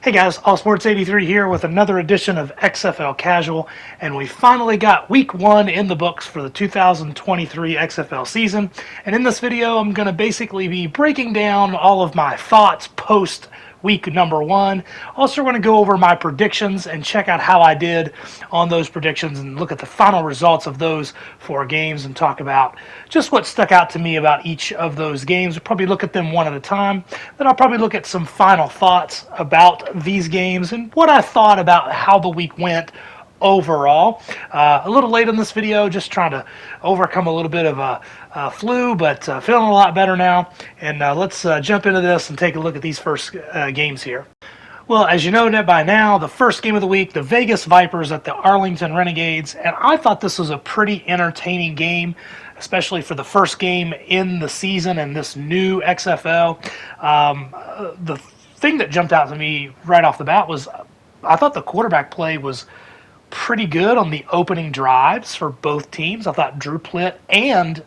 Hey guys, All Sports 83 here with another edition of XFL Casual, and we finally got week one in the books for the 2023 XFL season. And in this video, I'm going to basically be breaking down all of my thoughts post week number one. Also, we're going to go over my predictions and check out how I did on those predictions and look at the final results of those four games and talk about just what stuck out to me about each of those games. We'll probably look at them one at a time. Then I'll probably look at some final thoughts about these games and what I thought about how the week went overall. A little late in this video, just trying to overcome a little bit of a flu, but feeling a lot better now. And let's jump into this and take a look at these first games here. Well, as you know by now, the first game of the week, the Vegas Vipers at the Arlington Renegades, and I thought this was a pretty entertaining game, especially for the first game in the season and this new XFL. The thing that jumped out to me right off the bat was I thought the quarterback play was pretty good on the opening drives for both teams. I thought Drew Plitt and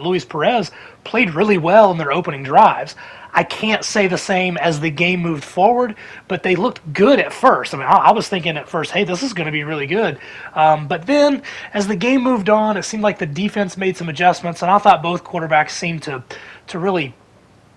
Luis Perez played really well in their opening drives. I can't say the same as the game moved forward, but they looked good at first. I mean, I was thinking at first, hey, this is going to be really good. But then as the game moved on, it seemed like the defense made some adjustments, and I thought both quarterbacks seemed to really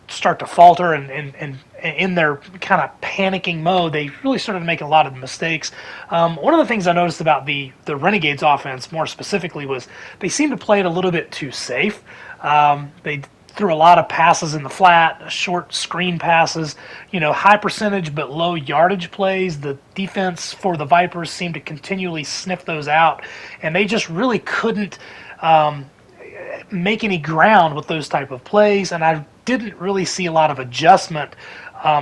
start to falter and in their kind of panicking mode, they really started to make a lot of mistakes. One of the things I noticed about the Renegades offense more specifically was they seemed to play it a little bit too safe. They threw a lot of passes in the flat, short screen passes, high percentage but low yardage plays. The defense for the Vipers seemed to continually sniff those out, and they just really couldn't make any ground with those type of plays, and I didn't really see a lot of adjustment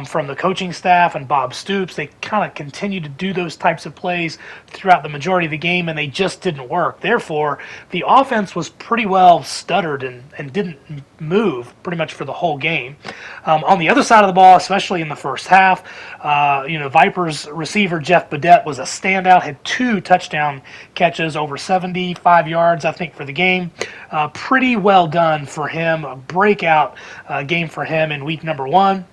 from the coaching staff and Bob Stoops. They kind of continued to do those types of plays throughout the majority of the game, and they just didn't work. Therefore, the offense was pretty well stuttered and didn't move pretty much for the whole game. On the other side of the ball, especially in the first half, Vipers receiver Jeff Badette was a standout, had 2 touchdown catches, over 75 yards, I think, for the game. Pretty well done for him, a breakout game for him in week number one.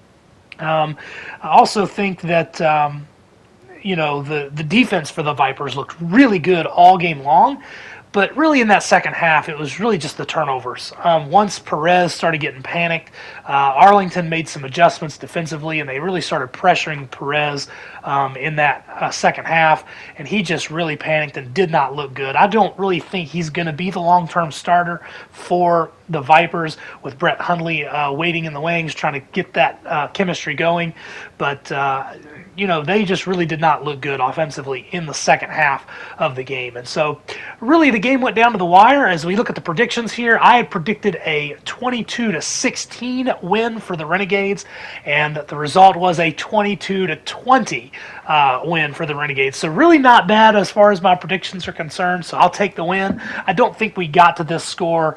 I also think that, the defense for the Vipers looked really good all game long, but really in that second half, it was really just the turnovers. Once Perez started getting panicked, Arlington made some adjustments defensively, and they really started pressuring Perez in that second half, and he just really panicked and did not look good. I don't really think he's going to be the long-term starter for the Vipers, with Brett Hundley waiting in the wings, trying to get that chemistry going. But, they just really did not look good offensively in the second half of the game. And so really the game went down to the wire. As we look at the predictions here, I had predicted a 22-16 win for the Renegades, and the result was a 22-20 win for the Renegades. So really not bad as far as my predictions are concerned, so I'll take the win. I don't think we got to this score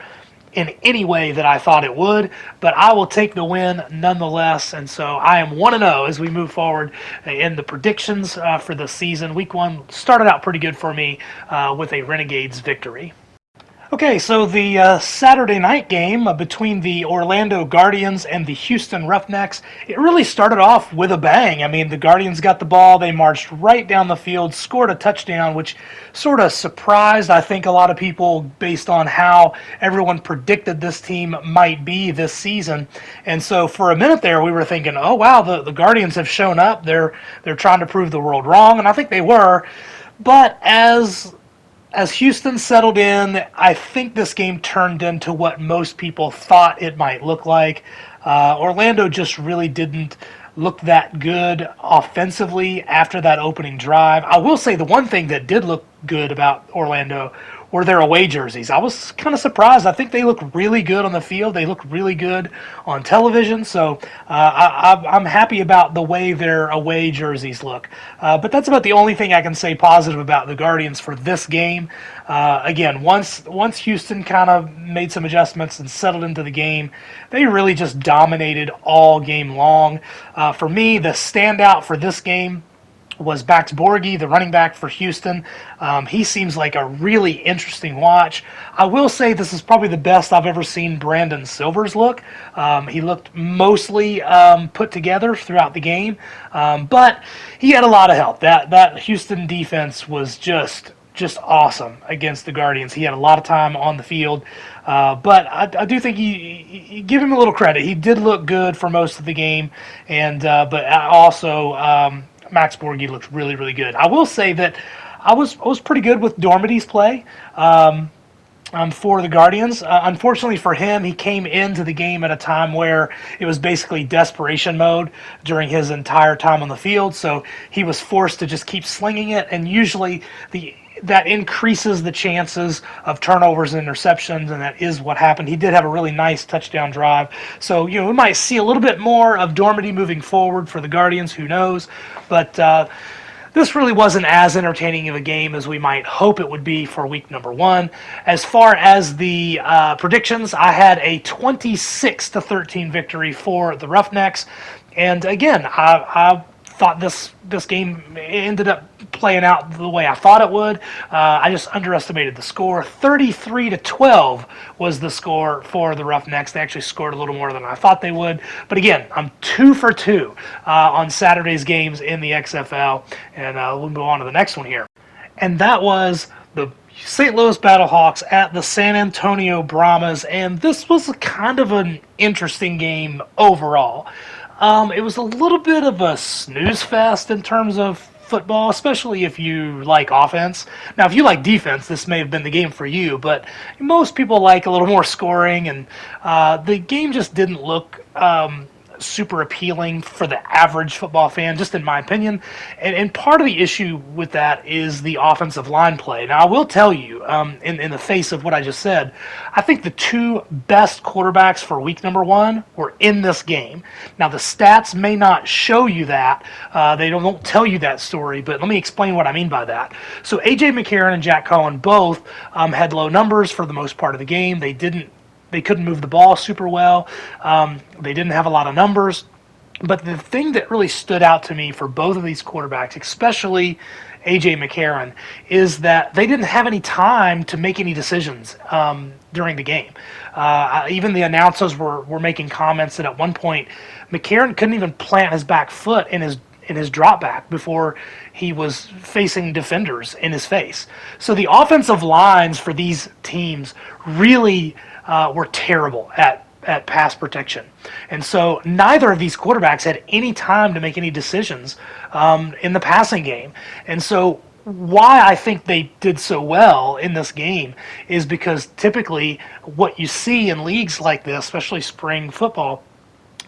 in any way that I thought it would, but I will take the win nonetheless, and so I am 1-0 as we move forward in the predictions for the season. Week one started out pretty good for me with a Renegades victory. Okay, so the Saturday night game between the Orlando Guardians and the Houston Roughnecks, it really started off with a bang. I mean, the Guardians got the ball, they marched right down the field, scored a touchdown, which sort of surprised, I think, a lot of people based on how everyone predicted this team might be this season. And so for a minute there, we were thinking, oh, wow, the Guardians have shown up. They're trying to prove the world wrong, and I think they were. But as Houston settled in, I think this game turned into what most people thought it might look like. Orlando just really didn't look that good offensively after that opening drive. I will say the one thing that did look good about Orlando were their away jerseys. I was kind of surprised. I think they look really good on the field. They look really good on television. So I'm happy about the way their away jerseys look. But that's about the only thing I can say positive about the Guardians for this game. Again, once Houston kind of made some adjustments and settled into the game, they really just dominated all game long. For me, the standout for this game was Bax Borghi, the running back for Houston. He seems like a really interesting watch. I will say this is probably the best I've ever seen Brandon Silvers look. He looked mostly put together throughout the game, but he had a lot of help. That Houston defense was just awesome against the Guardians. He had a lot of time on the field, but I do think you give him a little credit. He did look good for most of the game, and but also Max Borghi looked really, really good. I will say that I was pretty good with Dormity's play for the Guardians. Unfortunately for him, he came into the game at a time where it was basically desperation mode during his entire time on the field, so he was forced to just keep slinging it, and usually that increases the chances of turnovers and interceptions, and that is what happened. He did have a really nice touchdown drive. So, we might see a little bit more of Dormity moving forward for the Guardians, who knows. But this really wasn't as entertaining of a game as we might hope it would be for week number 1. As far as the predictions, I had a 26-13 victory for the Roughnecks. And again, I thought this game ended up playing out the way I thought it would. I just underestimated the score. 33-12 was the score for the Roughnecks. They actually scored a little more than I thought they would. But again, I'm 2 for 2 on Saturday's games in the XFL, and we'll move on to the next one here. And that was the St. Louis Battlehawks at the San Antonio Brahmas, and this was kind of an interesting game overall. It was a little bit of a snooze fest in terms of football, especially if you like offense. Now, if you like defense, this may have been the game for you, but most people like a little more scoring, and the game just didn't look super appealing for the average football fan, just in my opinion. And part of the issue with that is the offensive line play. Now, I will tell you, in the face of what I just said, I think the 2 best quarterbacks for week number 1 were in this game. Now, the stats may not show you that. They don't tell you that story, but let me explain what I mean by that. So A.J. McCarron and Jack Cohen both had low numbers for the most part of the game. They couldn't move the ball super well. They didn't have a lot of numbers. But the thing that really stood out to me for both of these quarterbacks, especially A.J. McCarron, is that they didn't have any time to make any decisions during the game. Even the announcers were making comments that at one point McCarron couldn't even plant his back foot in his drop back before he was facing defenders in his face. So the offensive lines for these teams really were terrible at pass protection. And so neither of these quarterbacks had any time to make any decisions in the passing game. And so why I think they did so well in this game is because typically what you see in leagues like this, especially spring football,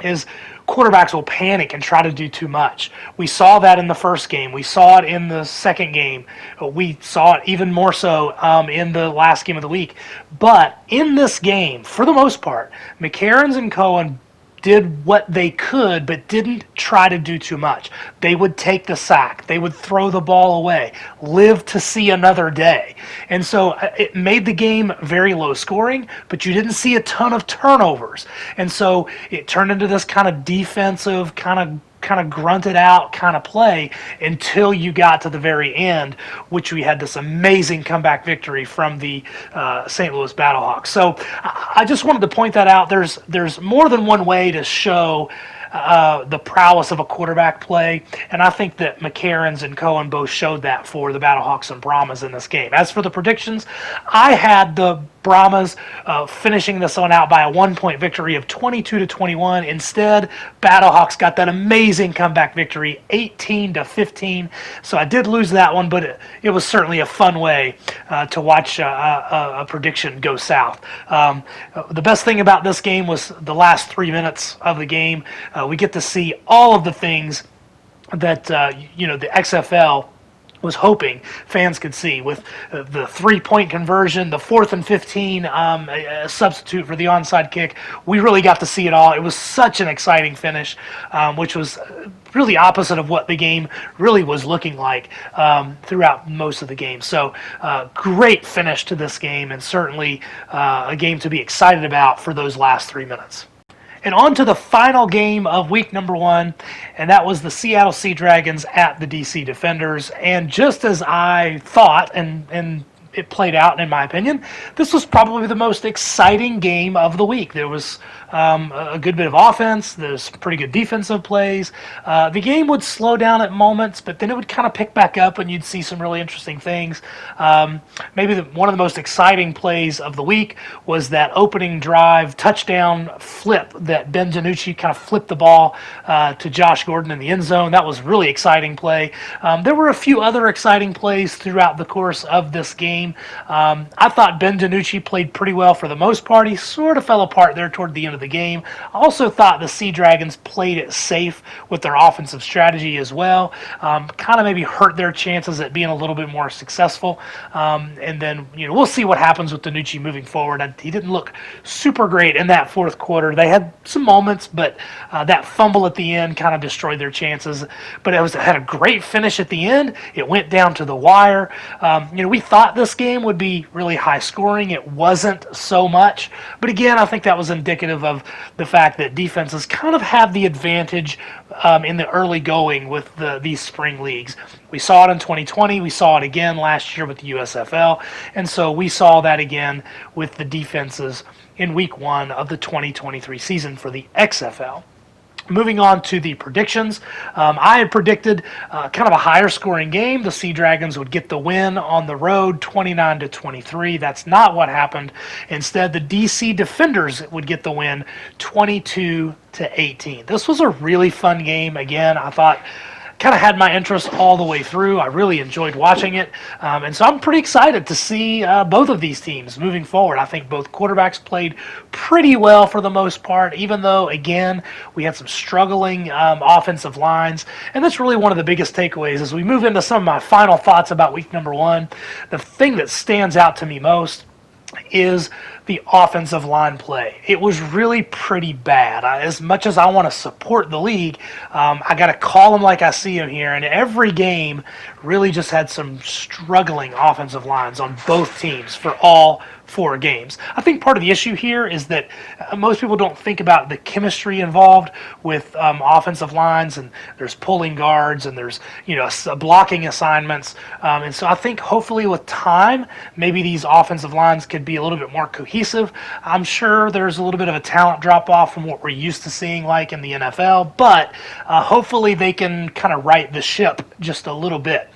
is quarterbacks will panic and try to do too much. We saw that in the first game. We saw it in the second game. We saw it even more so in the last game of the week. But in this game, for the most part, McCarron and Cohen did what they could, but didn't try to do too much. They would take the sack. They would throw the ball away, live to see another day. And so it made the game very low scoring, but you didn't see a ton of turnovers. And so it turned into this kind of defensive, kind of grunted out kind of play until you got to the very end, which we had this amazing comeback victory from the St. Louis Battlehawks. So I just wanted to point that out. There's more than one way to show the prowess of a quarterback play, and I think that McCarron and Cohen both showed that for the Battlehawks and Brahmas in this game. As for the predictions, I had the Brahmas finishing this one out by a 1-point victory of 22-21. Instead, Battlehawks got that amazing comeback victory, 18-15. So I did lose that one, but it was certainly a fun way to watch a prediction go south. The best thing about this game was the last 3 minutes of the game. We get to see all of the things that the XFL was hoping fans could see, with the 3-point conversion, the 4th and 15 substitute for the onside kick. We really got to see it all. It was such an exciting finish, which was really opposite of what the game really was looking like throughout most of the game. So great finish to this game, and certainly a game to be excited about for those last 3 minutes. And on to the final game of week number 1, and that was the Seattle Sea Dragons at the DC Defenders. And just as I thought, and it played out, in my opinion, this was probably the most exciting game of the week. There was a good bit of offense. There's pretty good defensive plays. The game would slow down at moments, but then it would kind of pick back up, and you'd see some really interesting things. Maybe one of the most exciting plays of the week was that opening drive touchdown flip that Ben DiNucci kind of flipped the ball to Josh Gordon in the end zone. That was a really exciting play. There were a few other exciting plays throughout the course of this game. I thought Ben DiNucci played pretty well for the most part. He sort of fell apart there toward the end of the game. I also thought the Sea Dragons played it safe with their offensive strategy as well. Kind of maybe hurt their chances at being a little bit more successful. And then, we'll see what happens with DiNucci moving forward. He didn't look super great in that fourth quarter. They had some moments, but that fumble at the end kind of destroyed their chances. But it had a great finish at the end. It went down to the wire. We thought this game would be really high scoring. It wasn't so much. But again, I think that was indicative of the fact that defenses kind of have the advantage in the early going with these spring leagues. We saw it in 2020. We saw it again last year with the USFL. And so we saw that again with the defenses in week 1 of the 2023 season for the XFL. Moving on to the predictions, I had predicted kind of a higher scoring game. The Sea Dragons would get the win on the road, 29-23. That's not what happened. Instead, the DC Defenders would get the win, 22-18. This was a really fun game. Again, I thought kind of had my interest all the way through. I really enjoyed watching it. And so I'm pretty excited to see both of these teams moving forward. I think both quarterbacks played pretty well for the most part, even though, again, we had some struggling offensive lines. And that's really one of the biggest takeaways as we move into some of my final thoughts about week number 1. The thing that stands out to me most is the offensive line play. It was really pretty bad. As much as I want to support the league, I got to call them like I see them here. And every game really just had some struggling offensive lines on both teams for all 4 games. I think part of the issue here is that most people don't think about the chemistry involved with offensive lines, and there's pulling guards and there's blocking assignments. And so I think hopefully with time, maybe these offensive lines could be a little bit more cohesive. I'm sure there's a little bit of a talent drop off from what we're used to seeing like in the NFL, but hopefully they can kind of right the ship just a little bit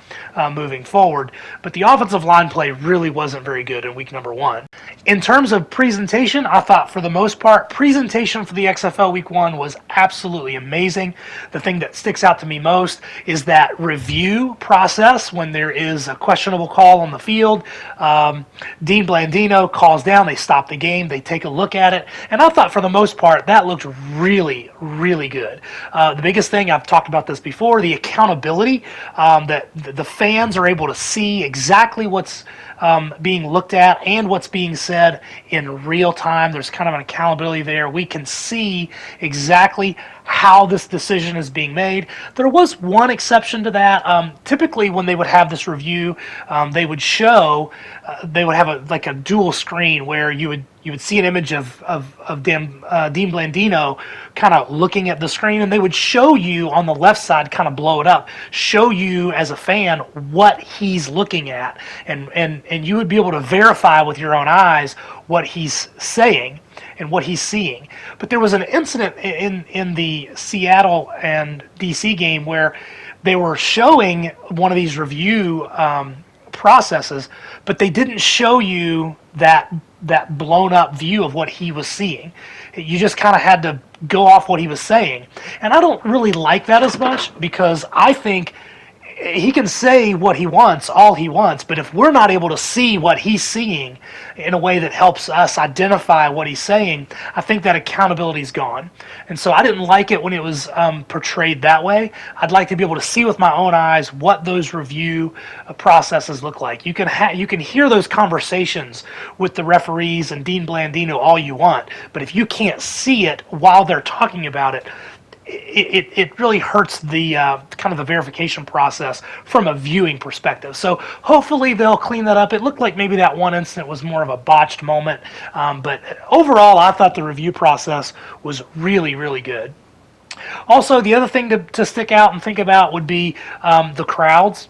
moving forward. But the offensive line play really wasn't very good in week number 1. In terms of presentation, I thought for the most part, presentation for the XFL week 1 was absolutely amazing. The thing that sticks out to me most is that review process when there is a questionable call on the field. Dean Blandino calls down, they stop the game, they take a look at it, and I thought for the most part that looked really, really good. The biggest thing, I've talked about this before, the accountability, that the fans are able to see exactly what's being looked at and what's being said in real time. There's kind of an accountability there. We can see exactly how this decision is being made. There was one exception to that. Typically, when they would have this review, they would show, they would have a dual screen where you would see an image of Dean Blandino kind of looking at the screen, and they would show you on the left side, kind of blow it up, show you as a fan what he's looking at, and you would be able to verify with your own eyes what he's saying and what he's seeing. But there was an incident in the Seattle and DC game where they were showing one of these review processes, but they didn't show you that blown up view of what he was seeing. You just kind of had to go off what he was saying. And I don't really like that as much, because I think he can say what he wants, all he wants, but if we're not able to see what he's seeing in a way that helps us identify what he's saying, I think that accountability is gone. And so I didn't like it when it was portrayed that way. I'd like to be able to see with my own eyes what those review processes look like. You can hear those conversations with the referees and Dean Blandino all you want, but if you can't see it while they're talking about it, it really hurts the kind of the verification process from a viewing perspective. So hopefully they'll clean that up. It looked like maybe that one incident was more of a botched moment, but overall I thought the review process was really, really good. Also, the other thing to stick out and think about would be the crowds.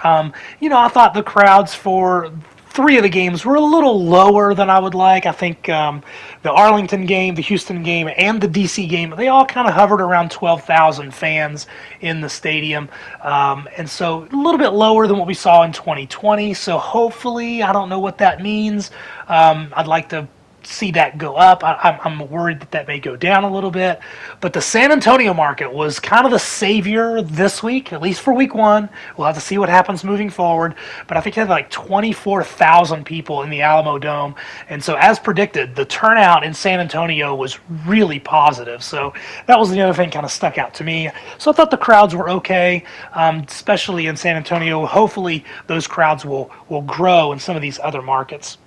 I thought the crowds for three of the games were a little lower than I would like. I think the Arlington game, the Houston game, and the DC game, they all kind of hovered around 12,000 fans in the stadium. And so a little bit lower than what we saw in 2020. So hopefully, I don't know what that means. I'd like to see that go up. I'm worried that may go down a little bit. But the San Antonio market was kind of the savior this week, at least for week one. We'll have to see what happens moving forward. But I think it had like 24,000 people in the Alamo Dome. And so as predicted, the turnout in San Antonio was really positive. So that was the other thing kind of stuck out to me. So I thought the crowds were okay, especially in San Antonio. Hopefully those crowds will grow in some of these other markets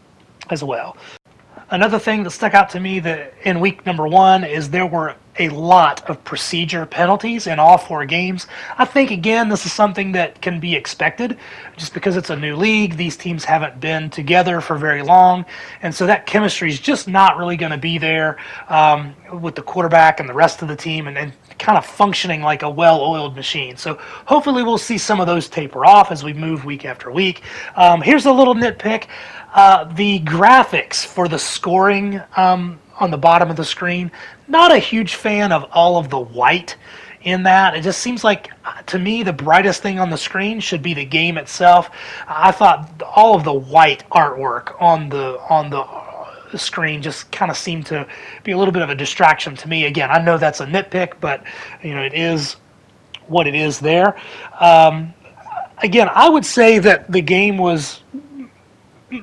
as well. Another thing that stuck out to me that in week number one is there were a lot of procedure penalties in all four games. I think, again, this is something that can be expected just because it's a new league. These teams haven't been together for very long, and so that chemistry is just not really going to be there with the quarterback and the rest of the team and kind of functioning like a well-oiled machine. So hopefully we'll see some of those taper off as we move week after week. Here's a little nitpick. The graphics for the scoring on the bottom of the screen, not a huge fan of all of the white in that. It just seems like, to me, the brightest thing on the screen should be the game itself. I thought all of the white artwork on the screen just kind of seemed to be a little bit of a distraction to me. Again, I know that's a nitpick, but it is what it is there. Again, I would say that the game was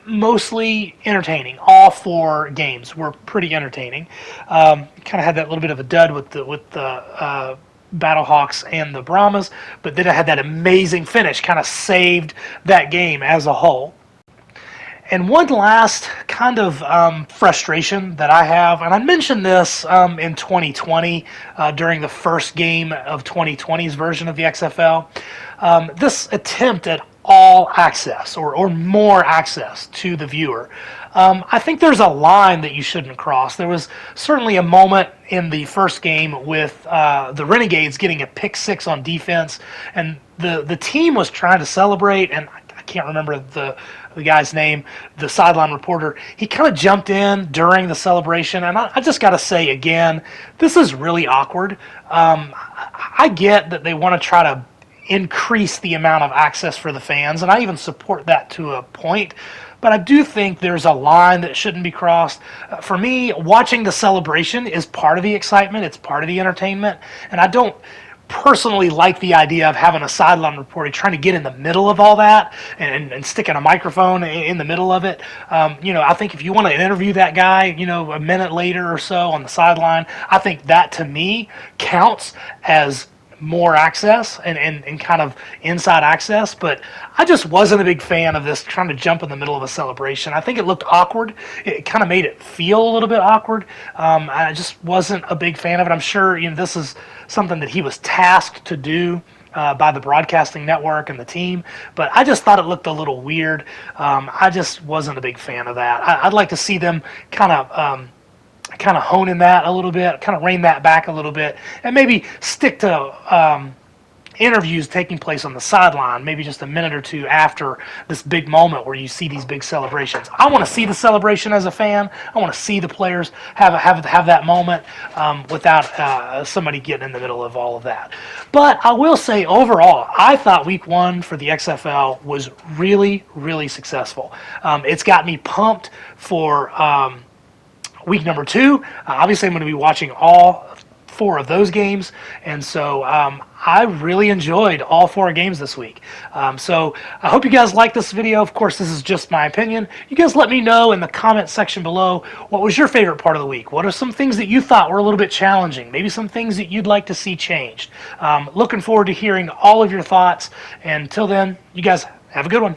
mostly entertaining. All four games were pretty entertaining. Kind of had that little bit of a dud with the Battlehawks and the Brahmas, but then I had that amazing finish, kind of saved that game as a whole. And one last kind of frustration that I have, and I mentioned this in 2020 during the first game of 2020's version of the XFL, this attempt at all access or more access to the viewer. I think there's a line that you shouldn't cross. There was certainly a moment in the first game with the Renegades getting a pick six on defense, and the team was trying to celebrate, and I can't remember the guy's name, the sideline reporter. He kind of jumped in during the celebration, and I just got to say again, this is really awkward. I get that they want to try to increase the amount of access for the fans, and I even support that to a point, but I do think there's a line that shouldn't be crossed. For me, watching the celebration is part of the excitement, it's part of the entertainment, and I don't personally like the idea of having a sideline reporter trying to get in the middle of all that and sticking a microphone in the middle of it. I think if you want to interview that guy, a minute later or so on the sideline, I think that to me counts as more access and kind of inside access, but I just wasn't a big fan of this trying to jump in the middle of a celebration. I think it looked awkward. It kind of made it feel a little bit awkward. I just wasn't a big fan of it. I'm sure this is something that he was tasked to do by the broadcasting network and the team, but I just thought it looked a little weird. I just wasn't a big fan of that. I'd like to see them kind of hone in that a little bit, kind of rein that back a little bit, and maybe stick to interviews taking place on the sideline, maybe just a minute or two after this big moment where you see these big celebrations. I want to see the celebration as a fan. I want to see the players have that moment without somebody getting in the middle of all of that. But I will say overall, I thought week one for the XFL was really, really successful. It's got me pumped for week number two. Obviously, I'm going to be watching all four of those games, and so I really enjoyed all four games this week. So I hope you guys like this video. Of course, this is just my opinion. You guys let me know in the comment section below what was your favorite part of the week. What are some things that you thought were a little bit challenging? Maybe some things that you'd like to see changed. Looking forward to hearing all of your thoughts. And until then, you guys have a good one.